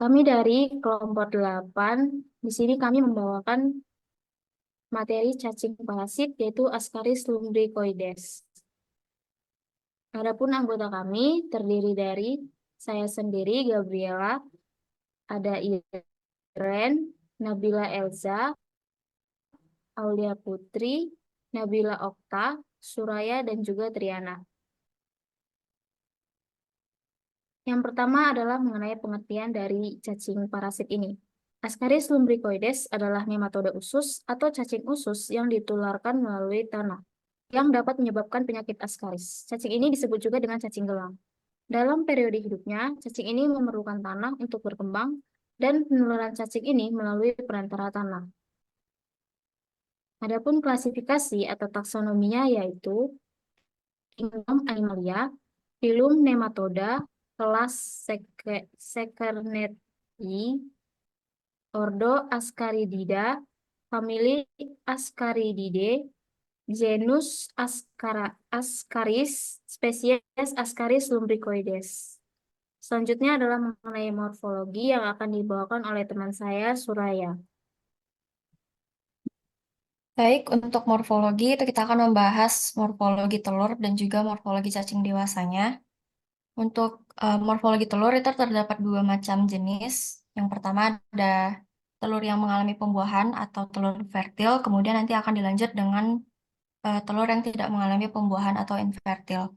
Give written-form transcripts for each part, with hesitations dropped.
Kami dari kelompok 8, di sini kami membawakan materi cacing parasit yaitu Ascaris lumbricoides. Adapun anggota kami terdiri dari saya sendiri, Gabriela, ada Iren, Nabila Elza, Aulia Putri, Nabila Okta, Suraya, dan juga Triana. Yang pertama adalah mengenai pengertian dari cacing parasit ini. Ascaris lumbricoides adalah nematode usus atau cacing usus yang ditularkan melalui tanah, yang dapat menyebabkan penyakit Ascaris. Cacing ini disebut juga dengan cacing gelang. Dalam periode hidupnya, cacing ini memerlukan tanah untuk berkembang, dan penularan cacing ini melalui perantara tanah. Adapun klasifikasi atau taksonominya yaitu Kingdom Animalia, Phylum Nematoda, kelas Secernetii, Ordo Ascaridida, famili Ascarididae, genus Ascaris, spesies Ascaris lumbricoides. Selanjutnya adalah mengenai morfologi yang akan dibawakan oleh teman saya, Suraya. Baik, untuk morfologi itu kita akan membahas morfologi telur dan juga morfologi cacing dewasanya. Untuk morfologi telur itu terdapat dua macam jenis. Yang pertama ada telur yang mengalami pembuahan atau telur fertil, kemudian nanti akan dilanjut dengan telur yang tidak mengalami pembuahan atau infertil.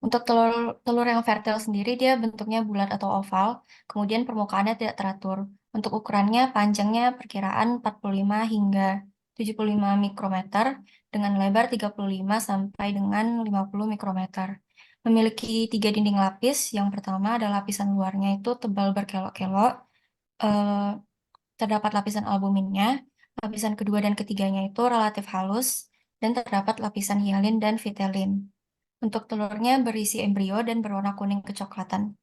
Untuk telur telur yang fertil sendiri dia bentuknya bulat atau oval, kemudian permukaannya tidak teratur. Untuk ukurannya panjangnya perkiraan 45 hingga 75 mikrometer dengan lebar 35 sampai dengan 50 mikrometer. Memiliki tiga dinding lapis. Yang pertama adalah lapisan luarnya itu tebal berkelok-kelok. Eh, Terdapat lapisan albuminnya. Lapisan kedua dan ketiganya itu relatif halus dan terdapat lapisan hialin dan vitelin. Untuk telurnya berisi embrio dan berwarna kuning kecoklatan.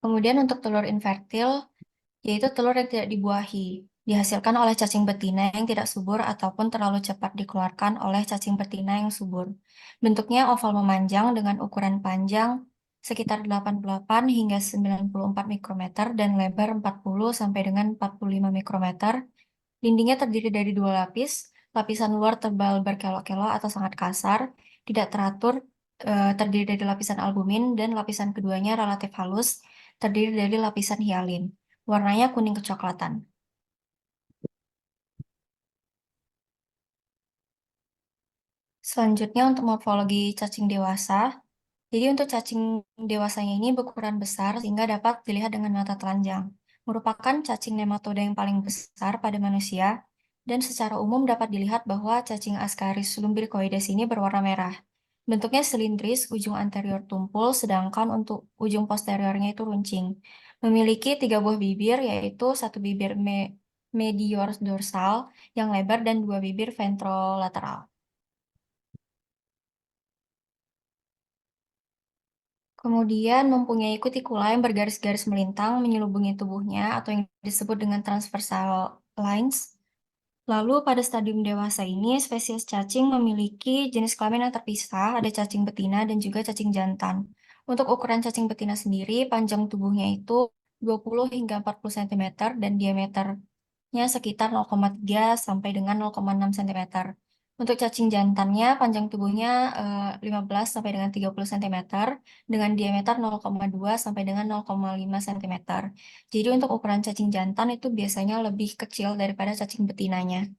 Kemudian untuk telur infertil, yaitu telur yang tidak dibuahi, dihasilkan oleh cacing betina yang tidak subur ataupun terlalu cepat dikeluarkan oleh cacing betina yang subur. Bentuknya oval memanjang dengan ukuran panjang sekitar 88 hingga 94 mikrometer dan lebar 40 sampai dengan 45 mikrometer. Dindingnya terdiri dari dua lapis, lapisan luar tebal berkelok-kelok atau sangat kasar, tidak teratur, terdiri dari lapisan albumin, dan lapisan keduanya relatif halus, terdiri dari lapisan hialin. Warnanya kuning kecoklatan. Selanjutnya untuk morfologi cacing dewasa. Jadi untuk cacing dewasanya ini berukuran besar sehingga dapat dilihat dengan mata telanjang. Merupakan cacing nematoda yang paling besar pada manusia dan secara umum dapat dilihat bahwa cacing Ascaris lumbricoides ini berwarna merah. Bentuknya silindris, ujung anterior tumpul, sedangkan untuk ujung posteriornya itu runcing. Memiliki tiga buah bibir, yaitu satu bibir medior dorsal yang lebar dan dua bibir ventrolateral. Kemudian mempunyai kutikula yang bergaris-garis melintang menyelubungi tubuhnya atau yang disebut dengan transversal lines. Lalu pada stadium dewasa ini, spesies cacing memiliki jenis kelamin yang terpisah, ada cacing betina dan juga cacing jantan. Untuk ukuran cacing betina sendiri, panjang tubuhnya itu 20 hingga 40 cm dan diameternya sekitar 0,3 sampai dengan 0,6 cm. Untuk cacing jantannya, panjang tubuhnya 15 sampai dengan 30 cm dengan diameter 0,2 sampai dengan 0,5 cm. Jadi untuk ukuran cacing jantan itu biasanya lebih kecil daripada cacing betinanya.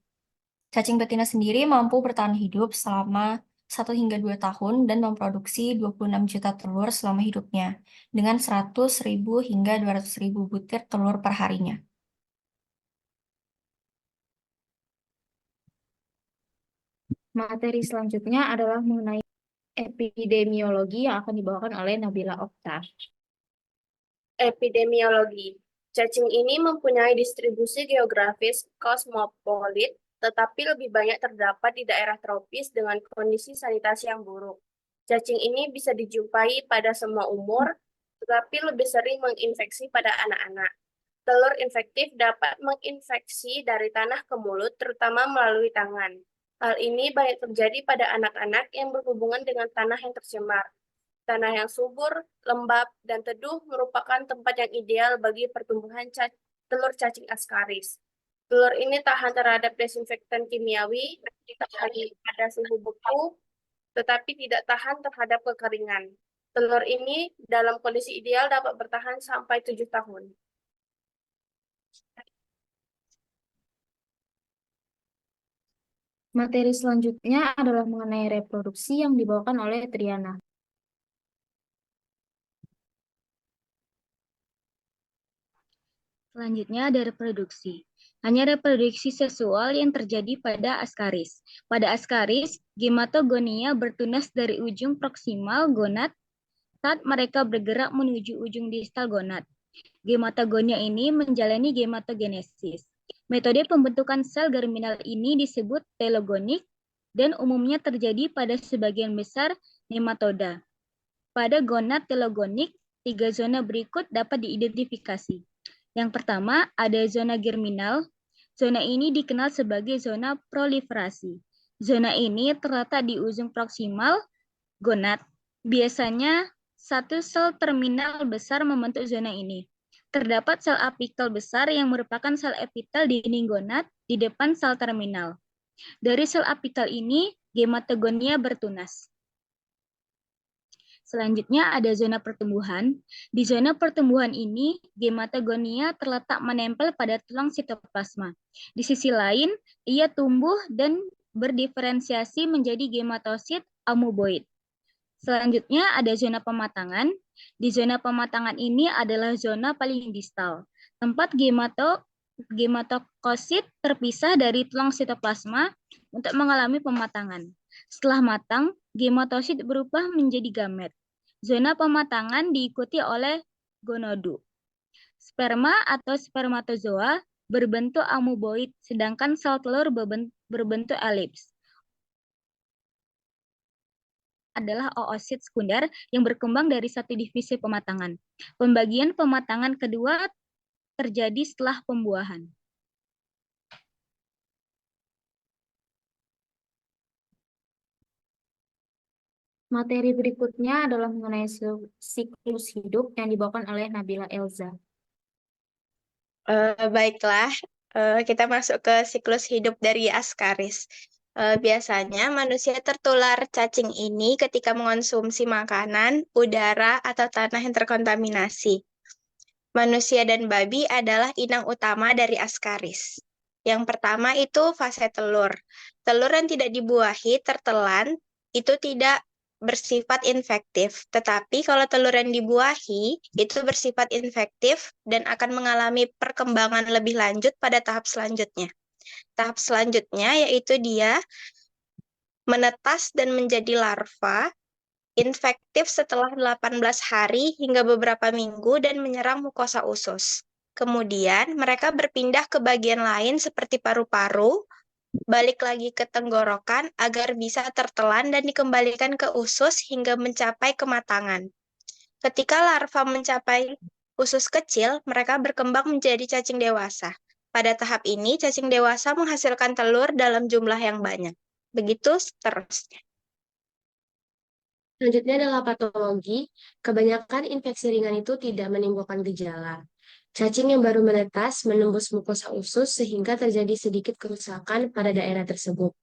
Cacing betina sendiri mampu bertahan hidup selama 1 hingga 2 tahun dan memproduksi 26 juta telur selama hidupnya dengan 100.000 hingga 200.000 butir telur per harinya. Materi selanjutnya adalah mengenai epidemiologi yang akan dibawakan oleh Nabila Okta. Epidemiologi. Cacing ini mempunyai distribusi geografis kosmopolit, tetapi lebih banyak terdapat di daerah tropis dengan kondisi sanitasi yang buruk. Cacing ini bisa dijumpai pada semua umur, tetapi lebih sering menginfeksi pada anak-anak. Telur infektif dapat menginfeksi dari tanah ke mulut, terutama melalui tangan. Hal ini banyak terjadi pada anak-anak yang berhubungan dengan tanah yang tercemar. Tanah yang subur, lembab, dan teduh merupakan tempat yang ideal bagi pertumbuhan telur cacing Ascaris. Telur ini tahan terhadap desinfektan kimiawi, tahan pada suhu beku, tetapi tidak tahan terhadap kekeringan. Telur ini dalam kondisi ideal dapat bertahan sampai 7 tahun. Materi selanjutnya adalah mengenai reproduksi yang dibawakan oleh Triana. Selanjutnya ada reproduksi. Hanya reproduksi seksual yang terjadi pada Ascaris. Pada Ascaris, gematogonia bertunas dari ujung proksimal gonad saat mereka bergerak menuju ujung distal gonad. Gematogonia ini menjalani gematogenesis. Metode pembentukan sel germinal ini disebut telogonik dan umumnya terjadi pada sebagian besar nematoda. Pada gonad telogonik, 3 zona berikut dapat diidentifikasi. Yang pertama, ada zona germinal. Zona ini dikenal sebagai zona proliferasi. Zona ini terletak di ujung proksimal gonad. Biasanya, satu sel terminal besar membentuk zona ini. Terdapat sel apikal besar yang merupakan sel epitel dinding gonad di depan sel terminal. Dari sel apikal ini, gematogonia bertunas. Selanjutnya ada zona pertumbuhan. Di zona pertumbuhan ini, gematogonia terletak menempel pada tulang sitoplasma. Di sisi lain, ia tumbuh dan berdiferensiasi menjadi gematosit amoeboid. Selanjutnya ada zona pematangan. Di zona pematangan ini adalah zona paling distal. Tempat gematokosit terpisah dari tulang sitoplasma untuk mengalami pematangan. Setelah matang, gematosit berubah menjadi gamet. Zona pematangan diikuti oleh gonodu. Sperma atau spermatozoa berbentuk amoeboid, sedangkan sel telur berbentuk elips. Adalah oosit sekunder yang berkembang dari satu divisi pematangan. Pembagian pematangan kedua terjadi setelah pembuahan. Materi berikutnya adalah mengenai siklus hidup yang dibawakan oleh Nabila Elza. Baiklah, kita masuk ke siklus hidup dari Ascaris. Biasanya manusia tertular cacing ini ketika mengonsumsi makanan, udara, atau tanah yang terkontaminasi. Manusia dan babi adalah inang utama dari Ascaris. Yang pertama itu fase telur. Telur yang tidak dibuahi, tertelan, itu tidak bersifat infektif. Tetapi kalau telur yang dibuahi, itu bersifat infektif dan akan mengalami perkembangan lebih lanjut pada tahap selanjutnya. Tahap selanjutnya yaitu dia menetas dan menjadi larva, infektif setelah 18 hari hingga beberapa minggu dan menyerang mukosa usus. Kemudian mereka berpindah ke bagian lain seperti paru-paru, balik lagi ke tenggorokan agar bisa tertelan dan dikembalikan ke usus hingga mencapai kematangan. Ketika larva mencapai usus kecil, mereka berkembang menjadi cacing dewasa. Pada tahap ini, cacing dewasa menghasilkan telur dalam jumlah yang banyak. Begitu seterusnya. Selanjutnya adalah patologi. Kebanyakan infeksi ringan itu tidak menimbulkan gejala. Cacing yang baru menetas menembus mukosa usus sehingga terjadi sedikit kerusakan pada daerah tersebut.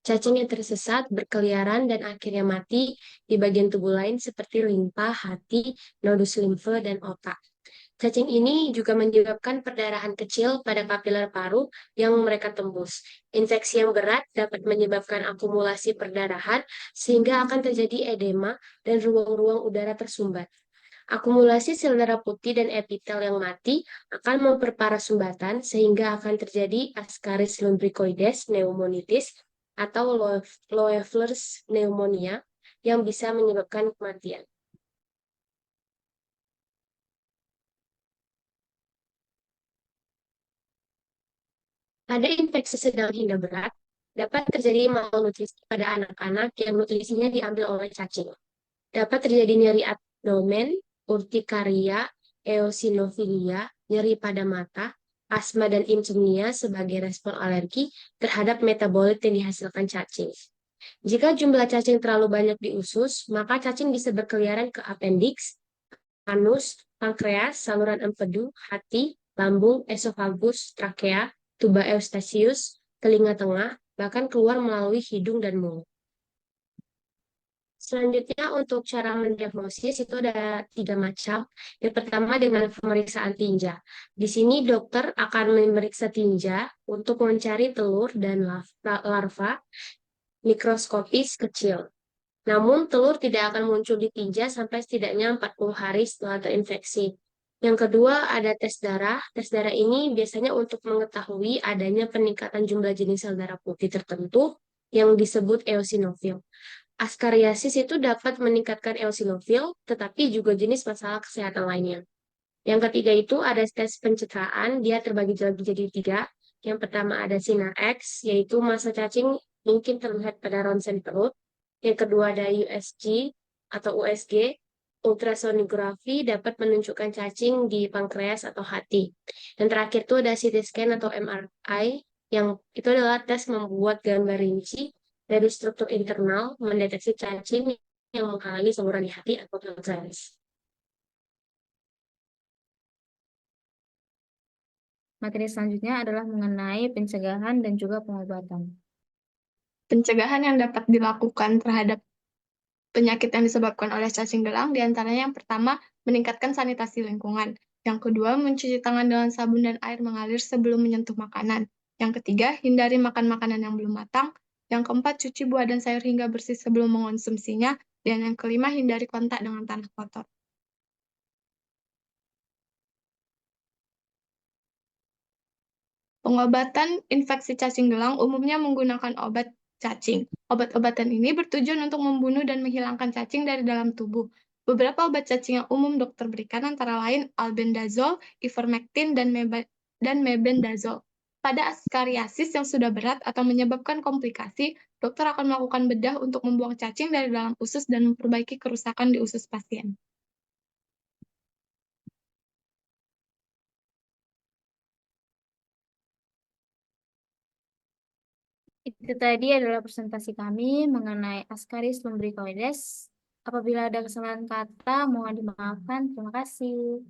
Cacing yang tersesat berkeliaran dan akhirnya mati di bagian tubuh lain seperti limpa, hati, nodus limfe, dan otak. Cacing ini juga menyebabkan perdarahan kecil pada kapiler paru yang mereka tembus. Infeksi yang berat dapat menyebabkan akumulasi perdarahan sehingga akan terjadi edema dan ruang-ruang udara tersumbat. Akumulasi sel darah putih dan epitel yang mati akan memperparah sumbatan sehingga akan terjadi Ascaris lumbricoides pneumonitis atau Loeffler's pneumonia yang bisa menyebabkan kematian. Pada infeksi sedang hingga berat, dapat terjadi malnutrisi pada anak-anak yang nutrisinya diambil oleh cacing. Dapat terjadi nyeri abdomen, urtikaria, eosinofilia, nyeri pada mata, asma dan insomnia sebagai respon alergi terhadap metabolit yang dihasilkan cacing. Jika jumlah cacing terlalu banyak di usus, maka cacing bisa berkeliaran ke appendix, anus, pankreas, saluran empedu, hati, lambung, esofagus, trakea, tuba eustachius, telinga tengah, bahkan keluar melalui hidung dan mulut. Selanjutnya untuk cara mendiagnosis itu ada 3 macam. Yang pertama dengan pemeriksaan tinja. Di sini dokter akan memeriksa tinja untuk mencari telur dan larva mikroskopis kecil. Namun telur tidak akan muncul di tinja sampai setidaknya 40 hari setelah terinfeksi. Yang kedua ada tes darah. Tes darah ini biasanya untuk mengetahui adanya peningkatan jumlah jenis sel darah putih tertentu yang disebut eosinofil. Askariasis itu dapat meningkatkan eosinofil, tetapi juga jenis masalah kesehatan lainnya. Yang ketiga itu ada tes pencitraan, dia terbagi jadi 3. Yang pertama ada sinar X, yaitu massa cacing mungkin terlihat pada ronsen perut. Yang kedua ada USG atau USG, ultrasonografi dapat menunjukkan cacing di pankreas atau hati. Dan terakhir itu ada CT scan atau MRI, yang itu adalah tes membuat gambar rinci dari struktur internal mendeteksi cacing yang menghalangi saluran di hati atau pankreas. Materi selanjutnya adalah mengenai pencegahan dan juga pengobatan. Pencegahan yang dapat dilakukan terhadap penyakit yang disebabkan oleh cacing gelang diantaranya yang pertama, meningkatkan sanitasi lingkungan. Yang kedua, mencuci tangan dengan sabun dan air mengalir sebelum menyentuh makanan. Yang ketiga, hindari makan makanan yang belum matang. Yang keempat, cuci buah dan sayur hingga bersih sebelum mengonsumsinya. Dan yang kelima, hindari kontak dengan tanah kotor. Pengobatan infeksi cacing gelang umumnya menggunakan obat cacing. Obat-obatan ini bertujuan untuk membunuh dan menghilangkan cacing dari dalam tubuh. Beberapa obat cacing yang umum dokter berikan antara lain albendazole, ivermectin, dan mebendazole. Pada askariasis yang sudah berat atau menyebabkan komplikasi, dokter akan melakukan bedah untuk membuang cacing dari dalam usus dan memperbaiki kerusakan di usus pasien. Itu tadi adalah presentasi kami mengenai Ascaris lumbricoides. Apabila ada kesalahan kata, mohon dimaafkan. Terima kasih.